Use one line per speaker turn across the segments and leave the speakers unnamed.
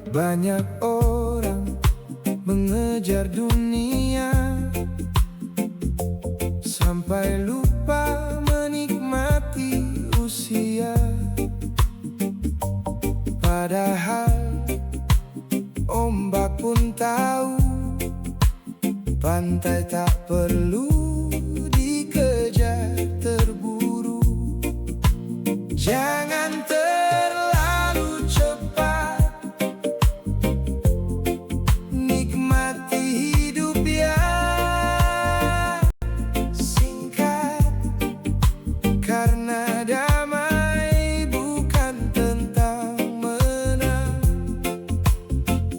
Banyak orang mengejar dunia sampai lupa menikmati usia. Padahal ombak pun tahu pantai tak perlu dikejar terburu. Jangan terlalu cepat nikmati hidup yang singkat, karena damai bukan tentang menang,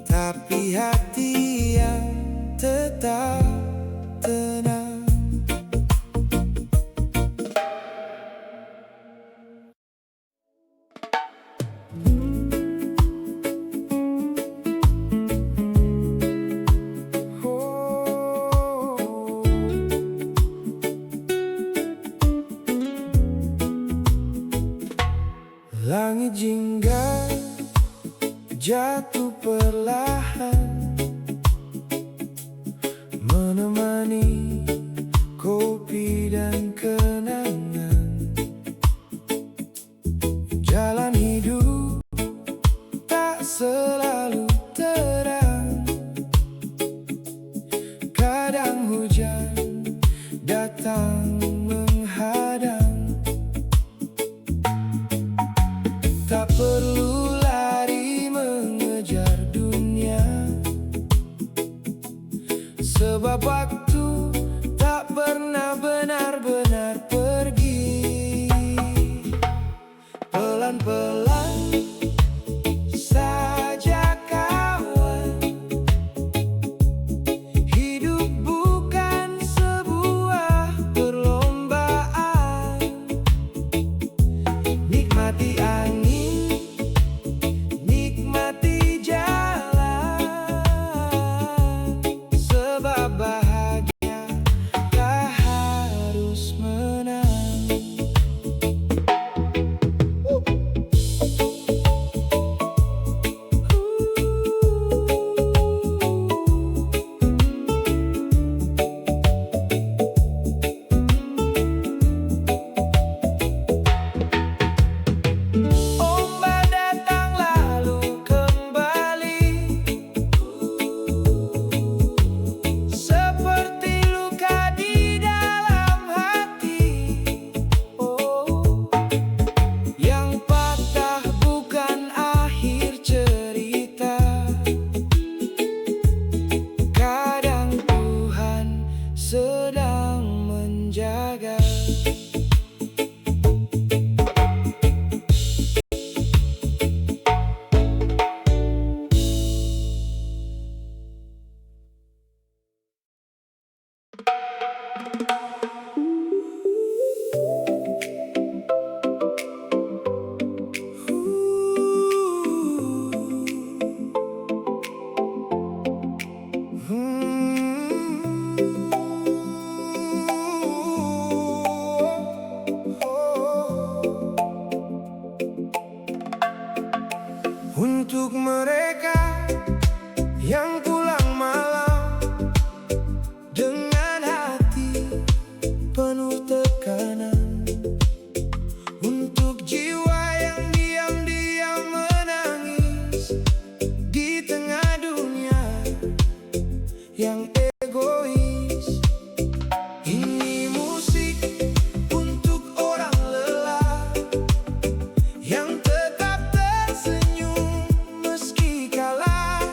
tapi hati yang tetap tenang. Langit jingga jatuh perlahan, menemani kopi dan kenangan. Jalan hidup tak selalu terang, kadang hujan datang menghadang. Tak perlu lari mengejar dunia, sebab waktu tak pernah benar-benar pergi. Pelan-pelan saja kawan, hidup bukan sebuah perlombaan. Nikmati angin, nikmati jalan, sebab bahagia tak harus menang. Ombak datang lalu kembali, seperti luka di dalam hati. Oh, yang patah bukan akhir cerita, kadang Tuhan sedang menjaga. Untuk mereka yang pulang malam dengan hati penuh tekanan, untuk jiwa yang diam-diam menangis di tengah dunia yang egois. Ini musik untuk orang lelah yang tetap tersenyum meski kalah.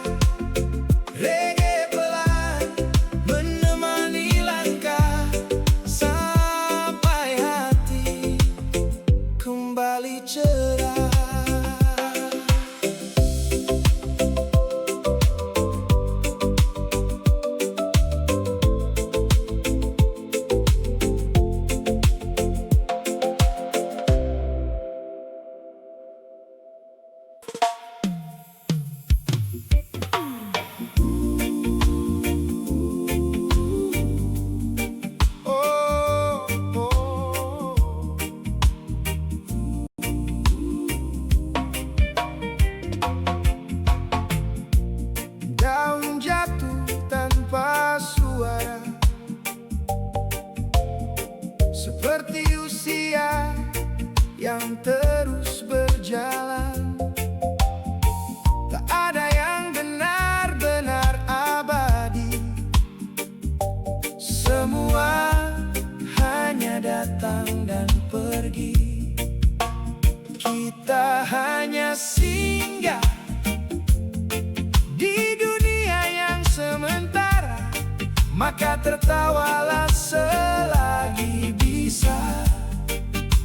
maka tertawalah selagi bisa.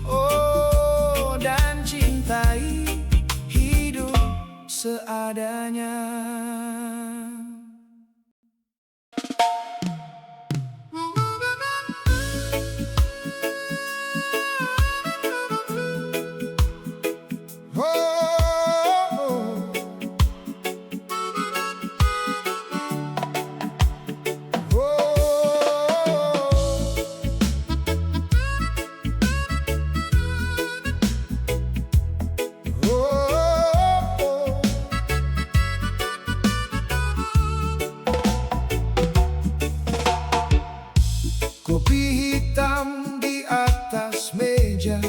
Oh, dan cintai hidup seadanya. Kopi hitam di atas meja,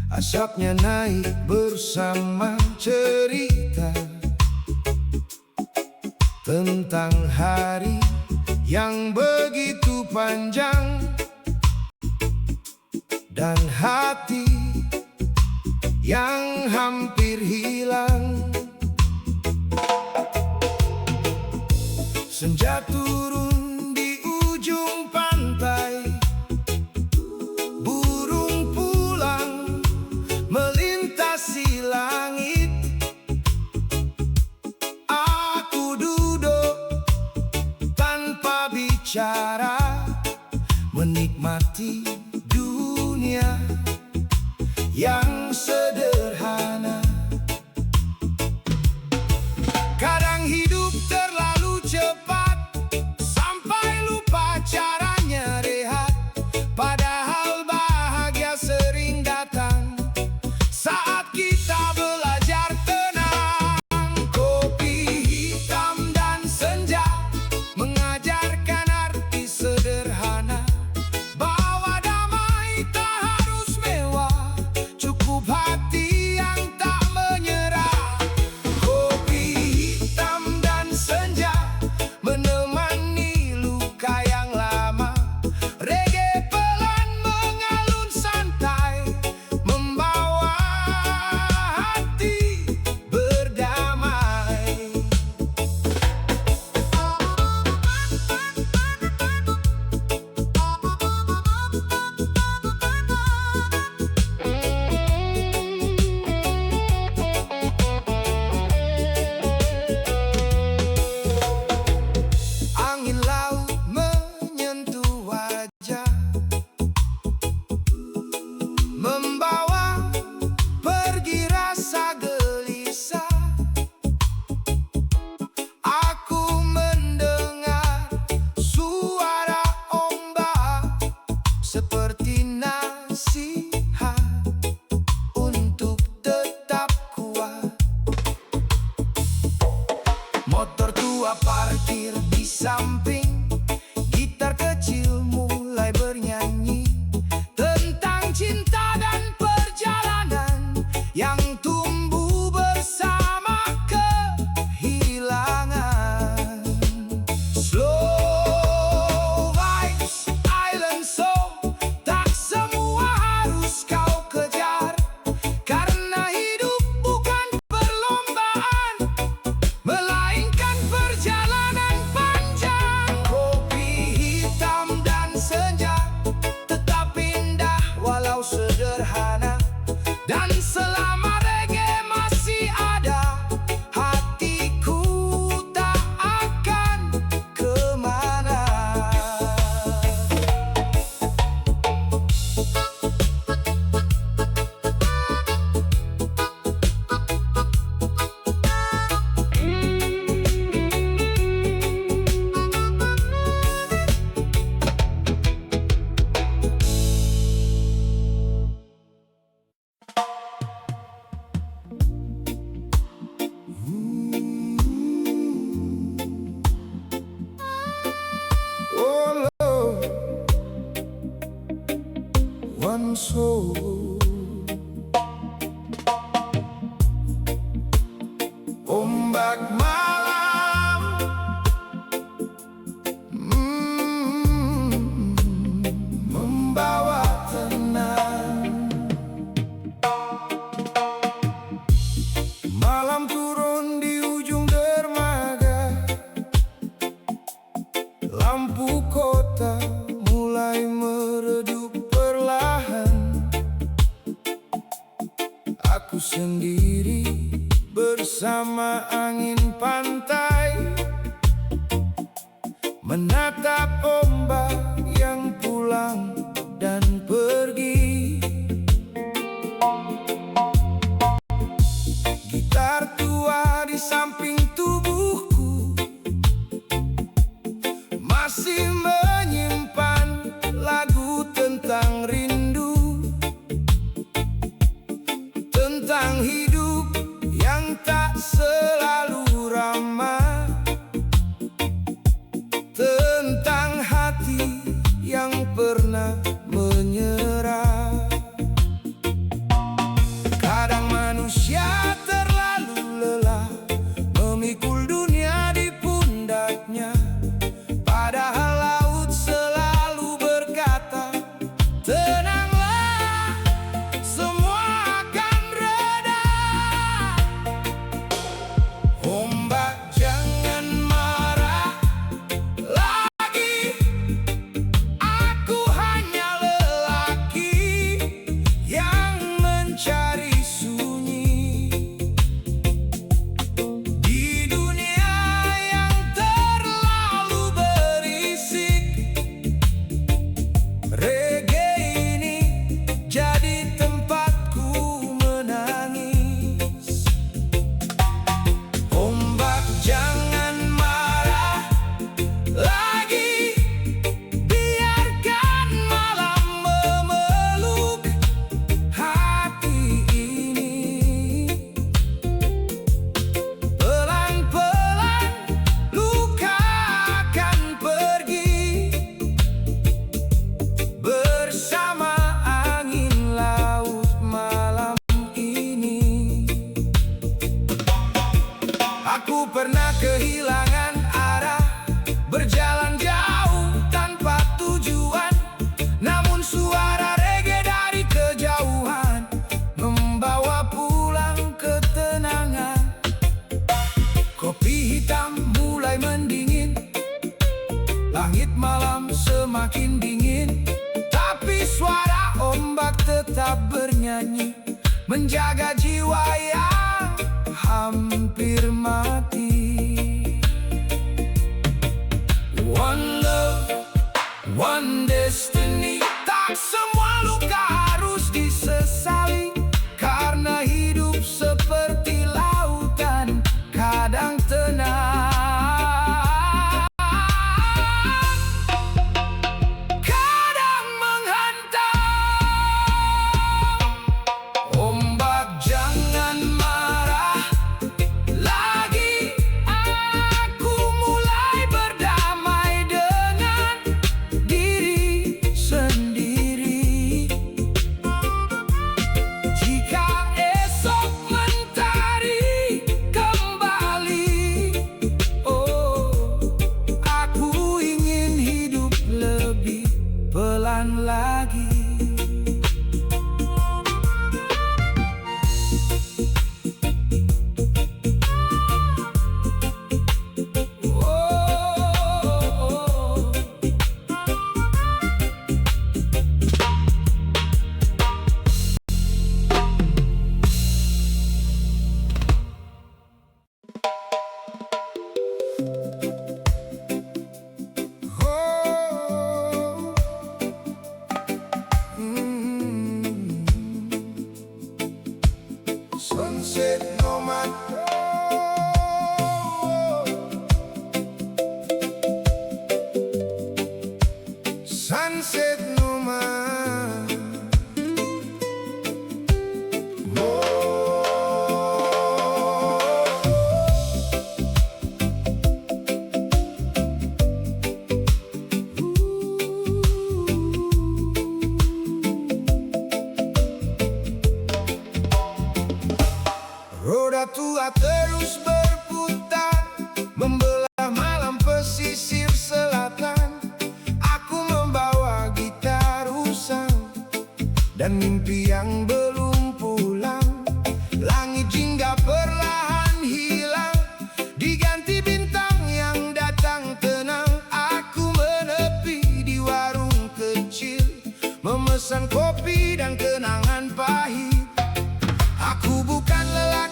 asapnya naik bersama cerita tentang hari yang begitu panjang dan hati yang hampir hilang. Senja turun di ujung pantai, burung pulang melintasi langit. Aku duduk tanpa bicara, menikmati dunia yang sederhana. Kadang hidup terlalu cepat sampai lupa caranya rehat, padahal bahagia sering datang saat kita belajar tenang. Kopi hitam dan senja mengajarkan arti sederhana, bahwa damai tak harus mewah, cukup hati yang tak menyerah. Kopi hitam dan senja menemani luka yang lama, reggae pelan mengalun santai, membawa hati berdamai. Angin laut menyentuh wajah, membawa pergi rasa gelisah. Aku mendengar suara ombak seperti nasihat untuk tetap kuat. Motor tua parkir di samping, gitar kecil mulai bernyanyi tentang cinta dan perjalanan yang tumbuh bersama kehilangan. Slow vibes, island soul, tak semua harus kau kejar, karena hidup bukan perlombaan, melainkan perjalanan panjang. Kopi hitam dan senja tetap indah walau sederhana, dan selama reggae masih ada, hatiku tak akan kemana. Oh Lord, one soul. Ombak malam membawa tenang. Malam turun di ujung dermaga, sendiri bersama angin pantai, menatap ombak yang pulang dan pergi. Gitar tua di samping tubuhku masih menyimpan lagu tentang rindu, tentang hidup yang tak selalu ramah, tentang hati yang pernah menyerah. Kadang manusia terlalu lelah memikul dunia di pundaknya, padahal laut selalu berkata, tenanglah, semua akan reda. Ombak jangan marah lagi, aku hanya lelaki yang mencari sunyi di dunia yang terlalu berisik. Reggae ini jadi tempatku menangis. Ombak jangan marah lagi, biarkan malam memeluk hati ini. Pelan-pelan luka akan pergi bersama angin laut malam ini. Aku pernah kehilangan arah, berjalan jauh tanpa tujuan, namun suara reggae dari kejauhan membawa pulang ketenangan. Kopi hitam mulai mendingin, langit malam semakin dingin, tapi suara ombak tetap bernyanyi, menjaga jiwa yang hampir mati. One love, one destiny. Tak semua luka harus disesali, karena hidup seperti lautan, kadang tenang, kadang menghantam. Ombak jangan marah lagi, aku mulai berdamai dengan diri sendiri. Jika esok mentari kembali, oh, aku ingin hidup lebih pelan lagi. Sunset nomad, sunset nomad, roda tua terus berputar, membelah malam pesisir selatan. Aku membawa gitar usang dan mimpi yang belum pulang. Langit jingga perlahan hilang, diganti bintang yang datang tenang. Aku menepi di warung kecil, memesan kopi dan kenangan pahit. Aku bukan lelaki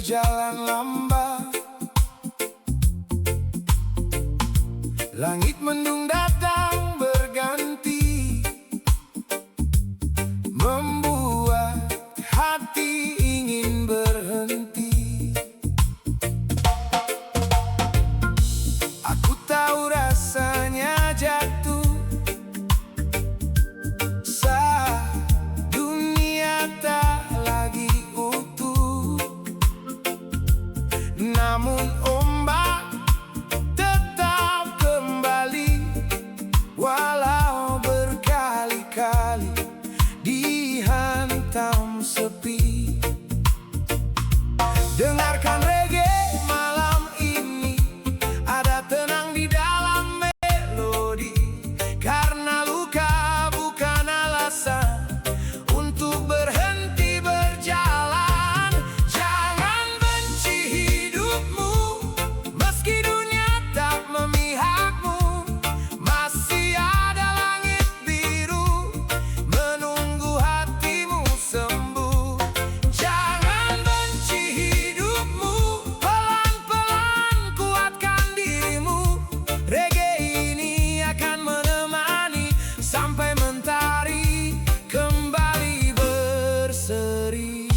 berjalan lambat. Langit mendung datang berganti, membuat hati ingin berhenti. Aku tahu rasanya jatuh saat dunia tak lagi utuh. Namun ombak tetap kembali, walau berkali-kali dihantam sepi. Dengarkan reggae malam ini, ada tenang di dalam melodi. Karena luka bukan alasan untuk berhenti berjalan. Jangan benci hidupmu, meski dunia tak memihakmu. Masih ada langit biru menunggu hatimu sembuh. Jangan benci hidupmu, pelan-pelan kuatkan dirimu. Reggae ini akan menemani sampai mentari kembali berseri.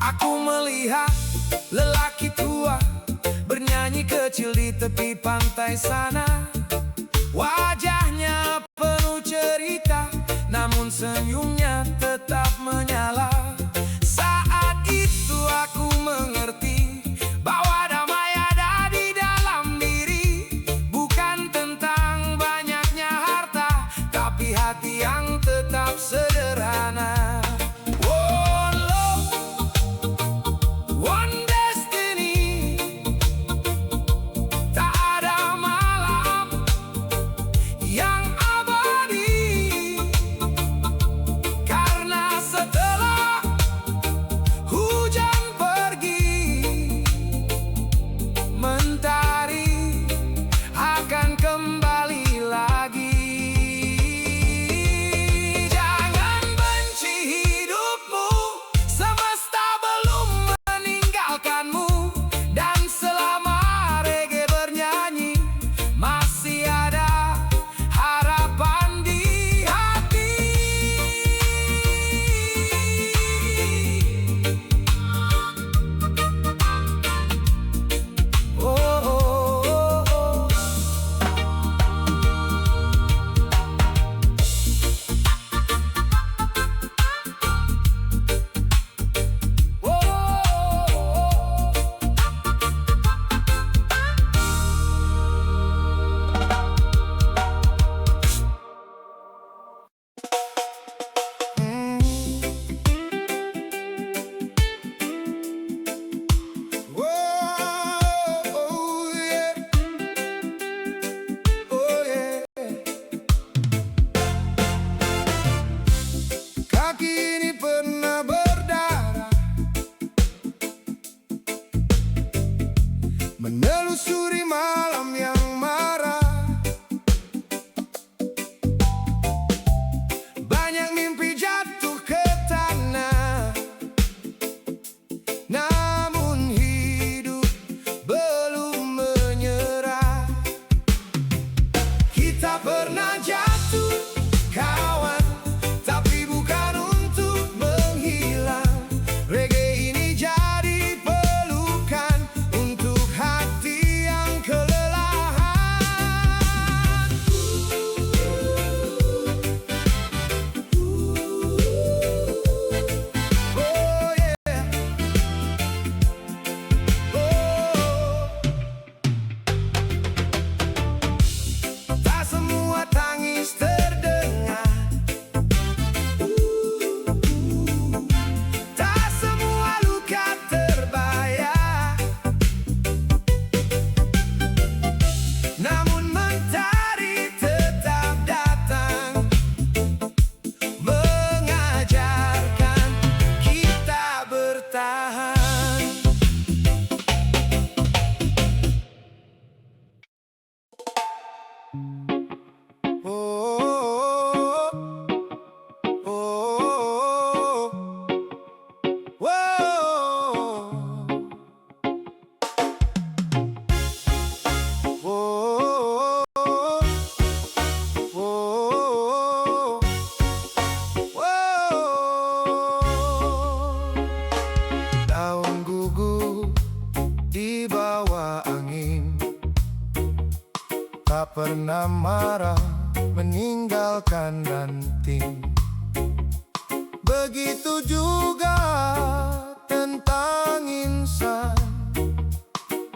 Aku melihat lelaki tua bernyanyi kecil di tepi pantai sana. Wajahnya penuh cerita, namun senyumnya tetap menyala. Saat itu aku mengerti bahwa damai ada di dalam diri. Bukan tentang banyaknya harta, tapi hati yang tetap sederhana. One love, one destiny. Tak ada malam yang abadi, pernah marah, meninggalkan ranting. Begitu juga tentang insan,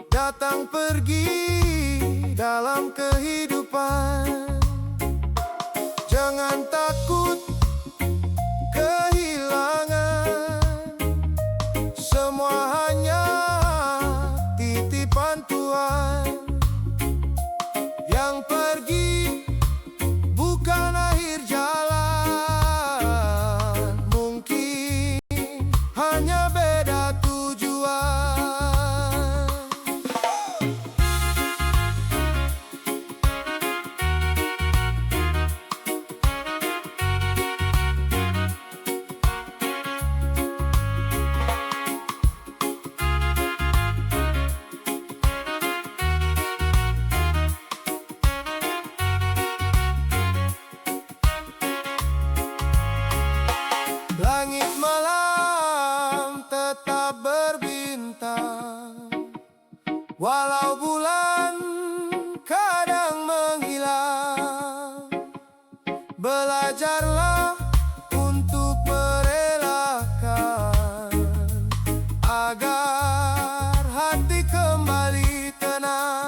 datang pergi dalam kehidupan. Jangan takut kehilangan, semua hanya titipan Tuhan. Yang pergi bukan akhir jalan, mungkin hanya beda tujuan. Langit malam tetap berbintang, walau bulan kadang menghilang. Belajarlah untuk merelakan, agar hati kembali tenang.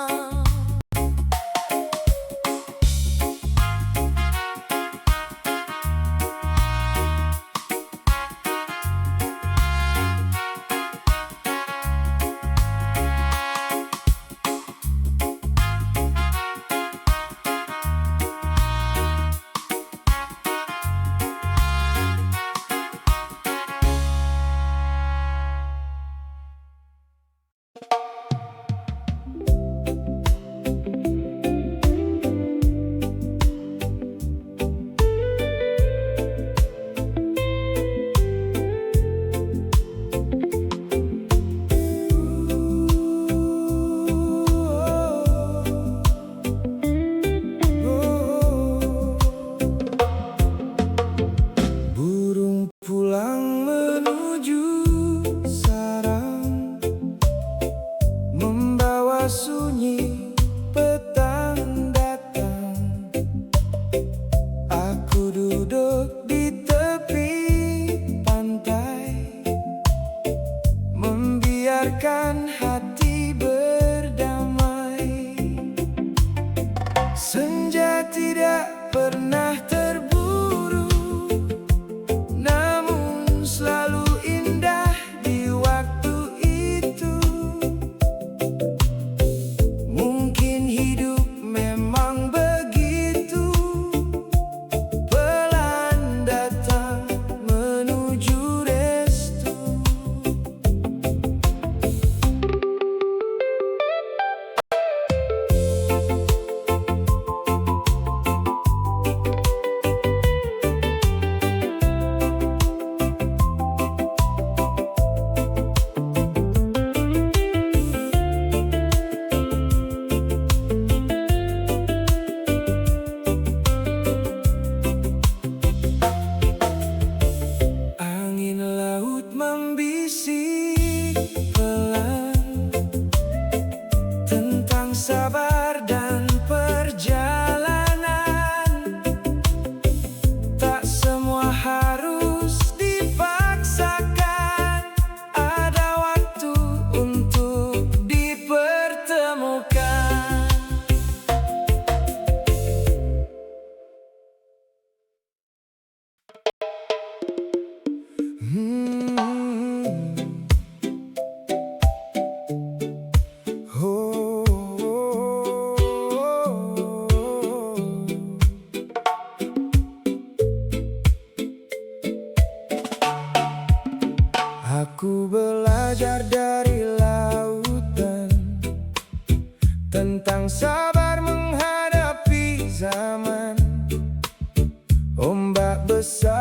Pulang menuju sarang, membawa sunyi petang datang. Aku duduk di tepi pantai, membiarkan hati berdamai. Senja tidak pernah terburu, selalu indah di waktu itu. Mungkin hidup memang begitu, pelan datang menuju restu. Membisik pelan tentang sabar dan perjalanan. Tak semua harus dipaksakan, ada waktu untuk dipertemukan. Aku belajar dari lautan tentang sabar menghadapi zaman. Ombak besar